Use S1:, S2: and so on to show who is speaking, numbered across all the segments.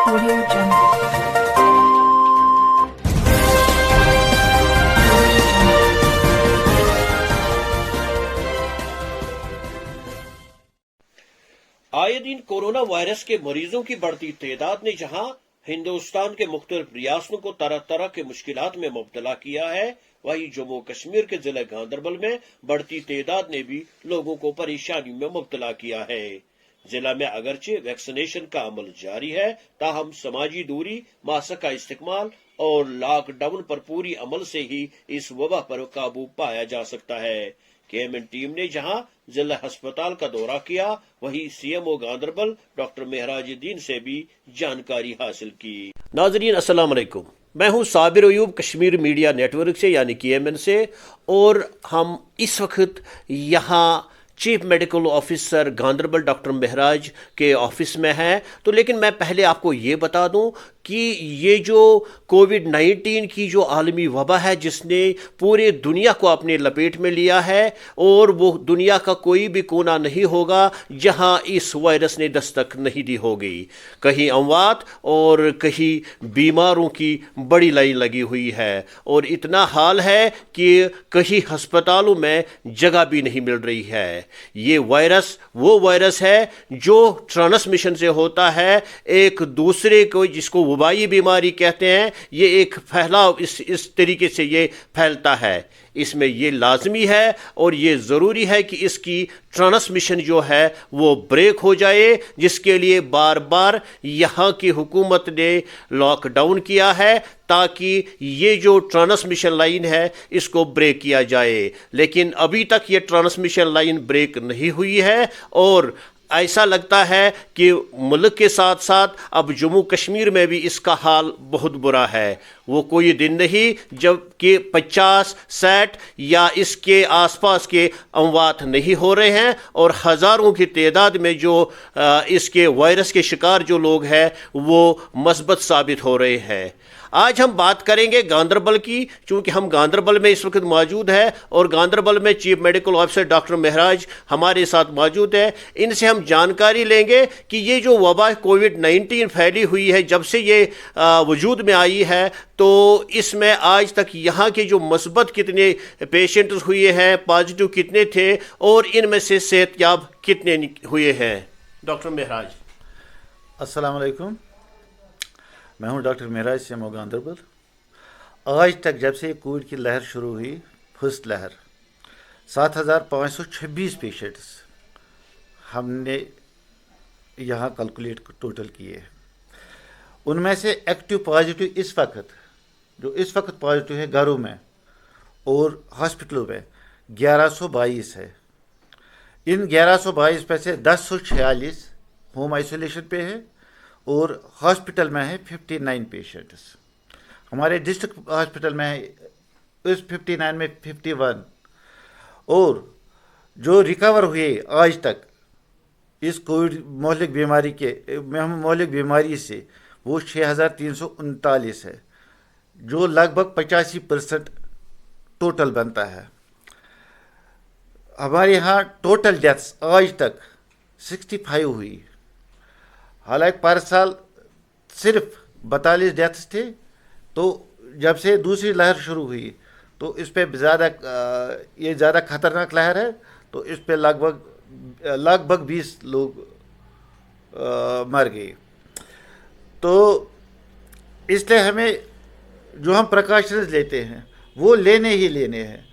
S1: Audio Jungle.
S2: आए दिन corona virus के मरीजों की बढ़ती तादाद ने जहां हिंदुस्तान के मुख्तलिफ रियासतों को तरह तरह के मुश्किलात में मुब्तला किया है, वहीं जम्मू कश्मीर के जिले गांदरबल में बढ़ती तादाद ने भी लोगों को परेशानी में मुब्तला किया है। जिला में अगरचे वैक्सीनेशन का अमल जारी है, ताहम समाजी दूरी, मास्क का इस्तेमाल और लॉकडाउन पर पूरी अमल से ही इस वबा पर काबू पाया जा सकता है। केएमएन टीम ने जहां जिला अस्पताल का दौरा किया, वहीं सीएमओ गांदरबल डॉक्टर मेहराजुद्दीन से भी जानकारी हासिल की। नाजरीन अस्सलाम वालेकुम, मैं हूं साबिर अयूब कश्मीर मीडिया नेटवर्क से यानी केएमएन से, और हम इस वक्त यहां chief medical officer Ganderbal doctor Mehraj के ऑफिस में है। तो लेकिन मैं पहले आपको ये बता दूं कि ये जो कोविड-19 की जो आलमी वबा है जिसने पूरे दुनिया को अपने लपेट में लिया है, और वो दुनिया का कोई भी कोना नहीं होगा जहां इस वायरस ने दस्तक नहीं दी होगी। कहीं अमवात और कहीं बीमारों की बड़ी लाइन लगी हुई है, और इतना हाल है कि कहीं अस्पतालों में जगह भी नहीं मिल रही है। ये वायरस वो वायरस है जो ट्रांसमिशन से होता है एक दूसरे को, जिसको वबाई बीमारी कहते हैं। ये एक फैलाव इस तरीके से ये फैलता है। इसमें ये लाजमी है और ये ज़रूरी है कि इसकी ट्रांसमिशन जो है वो ब्रेक हो जाए, जिसके लिए बार बार यहाँ की हुकूमत ने लॉकडाउन किया है ताकि ये जो ट्रांसमिशन लाइन है इसको ब्रेक किया जाए। लेकिन अभी तक ये ट्रांसमिशन लाइन ब्रेक नहीं हुई है, और ऐसा लगता है कि मुल्क के साथ साथ अब जम्मू कश्मीर में भी इसका हाल बहुत बुरा है। वो कोई दिन नहीं जबकि 50, 60 या इसके आसपास के अमवात नहीं हो रहे हैं, और हज़ारों की तादाद में जो इसके वायरस के शिकार जो लोग हैं वो मस्बत साबित हो रहे हैं। आज हम बात करेंगे गांदरबल की, चूँकि हम गांदरबल में इस वक्त मौजूद है और गांदरबल में चीफ मेडिकल ऑफिसर डॉक्टर महराज हमारे साथ मौजूद है। इनसे हम जानकारी लेंगे कि ये जो वबा कोविड-19 फैली हुई है, जब से ये वजूद में आई है, तो इसमें आज तक यहाँ के जो मस्बत कितने पेशेंट्स हुए हैं, पॉजिटिव कितने थे, और इनमें से सेहतयाब कितने हुए हैं। डॉक्टर महराज।
S3: अस्सलाम वालेकुम, मैं हूं डॉक्टर महराज सीएमओ गांदरबल। आज तक जब से कोविड की लहर शुरू हुई, फर्स्ट लहर, 7,526 पेशेंट्स हमने यहाँ कैलकुलेट टोटल किए। उनमें से एक्टिव पॉजिटिव इस वक्त पॉजिटिव है घरों में और हॉस्पिटलों में 1122 है। इन 1122 में से 1046 होम आइसोलेशन पे है और हॉस्पिटल में है 59 पेशेंट्स। हमारे डिस्ट्रिक्ट हॉस्पिटल में है इस 59 में 51, और जो रिकवर हुए आज तक इस कोविड मोहलिक बीमारी से वो 6,339 है, जो लगभग 85% टोटल बनता है। हमारे यहाँ टोटल डेथ्स आज तक 65 हुई। हालांकि पर साल सिर्फ 42 डेथ्स थे, तो जब से दूसरी लहर शुरू हुई तो इस पे ये ज़्यादा खतरनाक लहर है, तो इस पे लगभग 20 लोग मर गए। तो इसलिए हमें जो हम प्रिकॉशंस लेते हैं वो लेने हैं,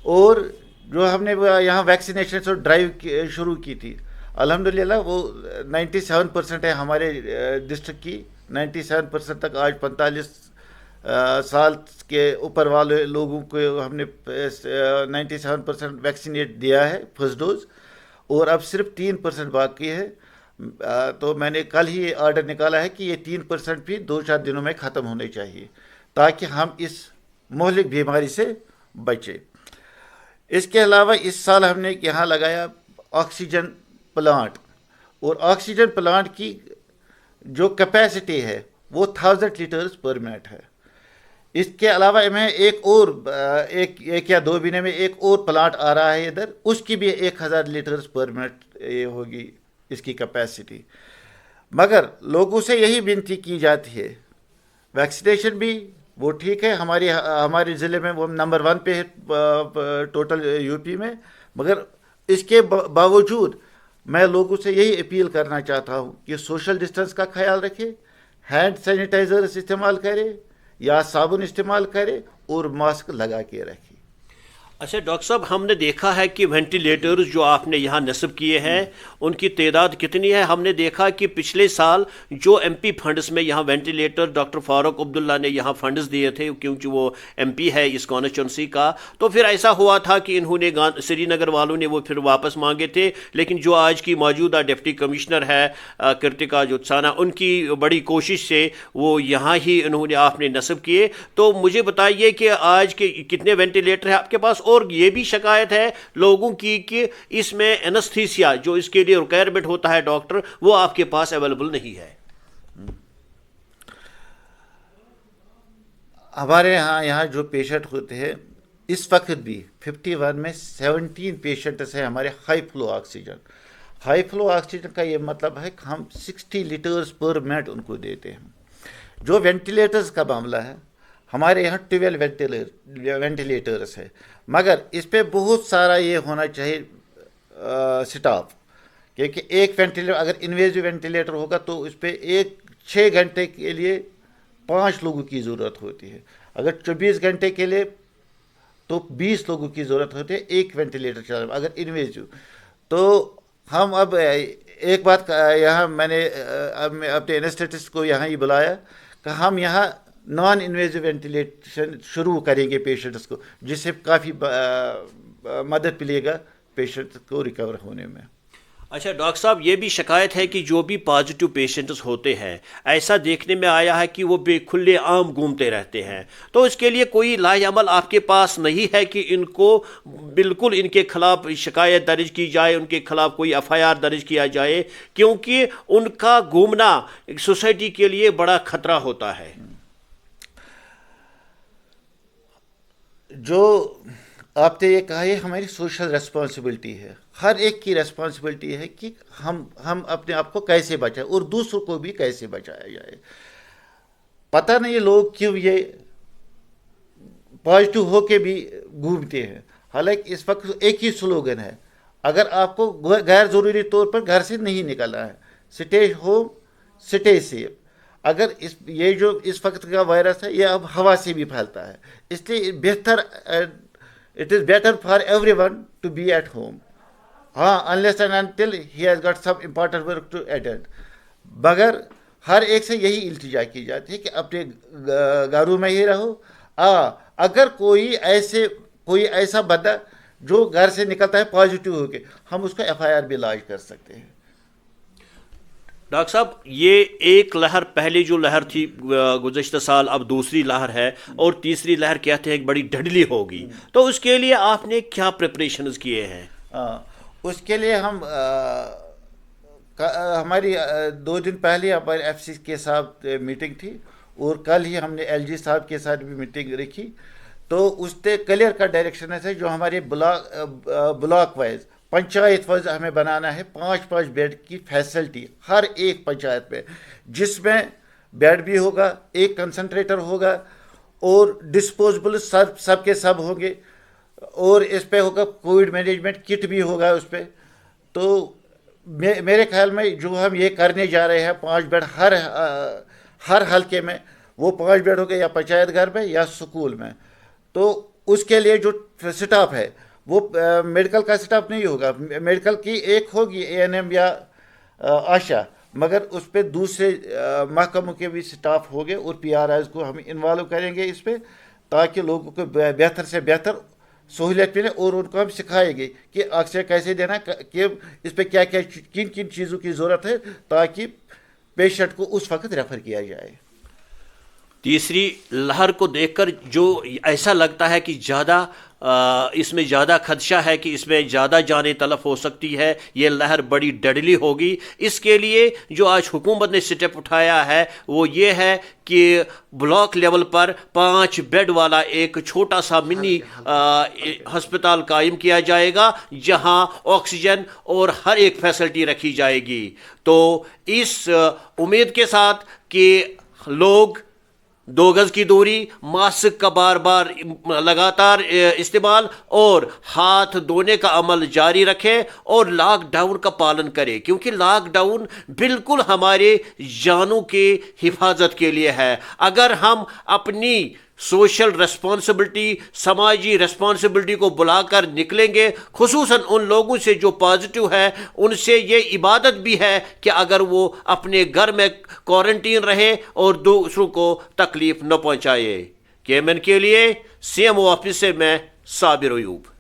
S3: और जो हमने यहाँ वैक्सीनेशन और ड्राइव शुरू की थी, अल्हम्दुलिल्लाह वो 97% है हमारे डिस्ट्रिक्ट की। 97% तक आज 45 साल के ऊपर वाले लोगों को हमने 97% वैक्सीनेट दिया है फर्स्ट डोज, और अब सिर्फ 3% बाकी है। तो मैंने कल ही ऑर्डर निकाला है कि ये 3% भी 2-4 दिनों में ख़त्म होने चाहिए, ताकि हम इस मोहलिक बीमारी से बचें। इसके अलावा इस साल हमने यहाँ लगाया ऑक्सीजन प्लांट, और ऑक्सीजन प्लांट की जो कैपेसिटी है वो 1000 लीटर्स पर मिनट है। इसके अलावा हमें एक या 2 महीने में एक और प्लांट आ रहा है इधर, उसकी भी 1000 लीटर्स पर मिनट ये होगी इसकी कैपेसिटी। मगर लोगों से यही विनती की जाती है, वैक्सीनेशन भी वो ठीक है, हमारे ज़िले में वो नंबर 1 पे है टोटल यूपी में, मगर इसके बावजूद मैं लोगों से यही अपील करना चाहता हूँ कि सोशल डिस्टेंस का ख्याल रखें, हैंड सैनिटाइजर्स इस्तेमाल करें या साबुन इस्तेमाल करें और मास्क लगा के रखें।
S2: अच्छा डॉक्टर साहब, हमने देखा है कि वेंटिलेटर्स जो आपने यहाँ नस्ब किए हैं उनकी तादाद कितनी है? हमने देखा कि पिछले साल जो एमपी फंड्स में यहाँ वेंटिलेटर डॉक्टर फारूक अब्दुल्ला ने यहाँ फंड्स दिए थे, क्योंकि वो एमपी है इस कॉन्स्टिट्यूंसी का, तो फिर ऐसा हुआ था कि इन्होंने श्रीनगर वालों ने वो फिर वापस मांगे थे, लेकिन जो आज की मौजूदा डिप्टी कमिश्नर है कृतिका जुत्साना, उनकी बड़ी कोशिश से वो यहाँ ही इन्होंने आपने नस्ब किए। तो मुझे बताइए कि आज के कितने वेंटिलेटर हैं आपके पास, और ये भी शिकायत है लोगों की कि इसमें एनेस्थीसिया जो इसके लिए रिक्वायरमेंट होता है डॉक्टर, वो आपके पास अवेलेबल नहीं है।
S3: हमारे यहाँ जो पेशेंट होते हैं इस वक्त भी 51 में 17 पेशेंट्स हैं हमारे high flow oxygen. High flow oxygen का ये मतलब है कि हम 60 लीटर्स पर मिनट उनको देते हैं। जो वेंटिलेटर्स का मामला है, हमारे यहाँ 12 वेंटिलेटर्स है, मगर इस पे बहुत सारा ये होना चाहिए स्टाफ, क्योंकि एक वेंटिलेटर अगर इन्वेजिव वेंटिलेटर होगा तो उस पर 6 घंटे के लिए 5 लोगों की ज़रूरत होती है, अगर 24 घंटे के लिए तो 20 लोगों की ज़रूरत होती है एक वेंटिलेटर चलाने, अगर इन्वेजिव। तो हम अब एक बात यहाँ मैंने अपने एनेस्थेटिस्ट को यहाँ ही बुलाया कि हम यहाँ नॉन इन्वेजिव वेंटिलेशन शुरू करेंगे पेशेंट्स को, जिससे काफ़ी मदद मिलेगा पेशेंट को रिकवर होने में।
S2: अच्छा डॉक्टर साहब, ये भी शिकायत है कि जो भी पॉजिटिव पेशेंट्स होते हैं, ऐसा देखने में आया है कि वो खुले आम घूमते रहते हैं, तो इसके लिए कोई लाएअमल आपके पास नहीं है कि इनको बिल्कुल इनके खिलाफ शिकायत दर्ज की जाए, उनके खिलाफ कोई एफआईआर दर्ज किया जाए, क्योंकि उनका घूमना सोसाइटी के लिए बड़ा खतरा होता है।
S3: जो आपने ये कहा, ये हमारी सोशल रेस्पॉन्सिबिलिटी है, हर एक की रेस्पॉन्सिबिलिटी है कि हम अपने आप को कैसे बचाएं और दूसरों को भी कैसे बचाया जाए। पता नहीं लोग क्यों ये पॉजिटिव होके भी घूमते हैं, हालांकि इस वक्त एक ही स्लोगन है, अगर आपको गैर ज़रूरी तौर पर घर से नहीं निकलना है, स्टे होम स्टे सेफ। अगर ये जो इस वक्त का वायरस है ये अब हवा से भी फैलता है, इसलिए it is better for everyone to be at home. हाँ, unless and until he has got some important work to attend, मगर हर एक से यही इल्तिजा की जाती है कि अपने घरों में ही रहो। अगर कोई ऐसा बंदा जो घर से निकलता है पॉजिटिव होके, हम उसका एफआईआर भी लॉन्च कर सकते हैं।
S2: डॉक्टर साहब, ये एक लहर, पहले जो लहर थी गुज़श्ता साल, अब दूसरी लहर है और तीसरी लहर कहते हैं बड़ी डडली होगी, तो उसके लिए आपने क्या प्रिपरेशंस किए हैं?
S3: उसके लिए हमारी 2 दिन पहले हमारे एफसी के साथ मीटिंग थी और कल ही हमने एलजी साहब के साथ भी मीटिंग रखी। तो उससे क्लियर का डायरेक्शन है जो हमारे ब्लॉक वाइज पंचायत वाइज हमें बनाना है 5-5 बेड की फैसिलिटी हर एक पंचायत में, जिसमें बेड भी होगा, एक कंसंट्रेटर होगा और डिस्पोजेबल सब के सब होंगे, और इस पे होगा कोविड मैनेजमेंट किट भी होगा उस पर। तो मेरे ख्याल में जो हम ये करने जा रहे हैं 5 बेड हर हल्के में, वो 5 बेड होगा या पंचायत घर में या स्कूल में। तो उसके लिए जो स्टाफ है वो मेडिकल का स्टाफ नहीं होगा, मेडिकल की एक होगी एएनएम या आशा, मगर उस पर दूसरे महकमों के भी स्टाफ होंगे और पीआरआईज को हम इन्वॉल्व करेंगे इस पर, ताकि लोगों को बेहतर से बेहतर सहूलियत मिले और उनको हम सिखाएंगे कि ऑक्सीजन कैसे देना, कि इस पर क्या क्या किन किन चीज़ों की ज़रूरत है ताकि पेशेंट को उस वक्त रेफ़र किया जाए।
S2: تیسری لہر کو دیکھ کر جو ایسا لگتا ہے کہ اس میں زیادہ خدشہ ہے کہ اس میں زیادہ جانیں تلف ہو سکتی ہے، یہ لہر بڑی ڈیڈلی ہوگی، اس کے لیے جو آج حکومت نے سٹیپ اٹھایا ہے وہ یہ ہے کہ بلاک لیول پر 5 بیڈ والا ایک چھوٹا سا منی ہسپتال قائم کیا جائے گا، جہاں آکسیجن اور ہر ایک فیسلٹی رکھی جائے گی۔ تو اس امید کے ساتھ کہ لوگ 2 گز کی دوری، ماسک کا بار بار لگاتار استعمال اور ہاتھ دھونے کا عمل جاری رکھیں اور لاک ڈاؤن کا پالن کریں، کیونکہ لاک ڈاؤن بالکل ہمارے جانوں کی حفاظت کے لیے ہے۔ اگر ہم اپنی سوشل ریسپانسبلٹی، سماجی ریسپانسبلٹی کو بلا کر نکلیں گے، خصوصاً ان لوگوں سے جو پازیٹیو ہے، ان سے یہ عبادت بھی ہے کہ اگر وہ اپنے گھر میں کوارنٹین رہے اور دوسروں کو تکلیف نہ پہنچائے۔ کیمن کے لیے سی ایم او آفس سے میں صابر ایوب۔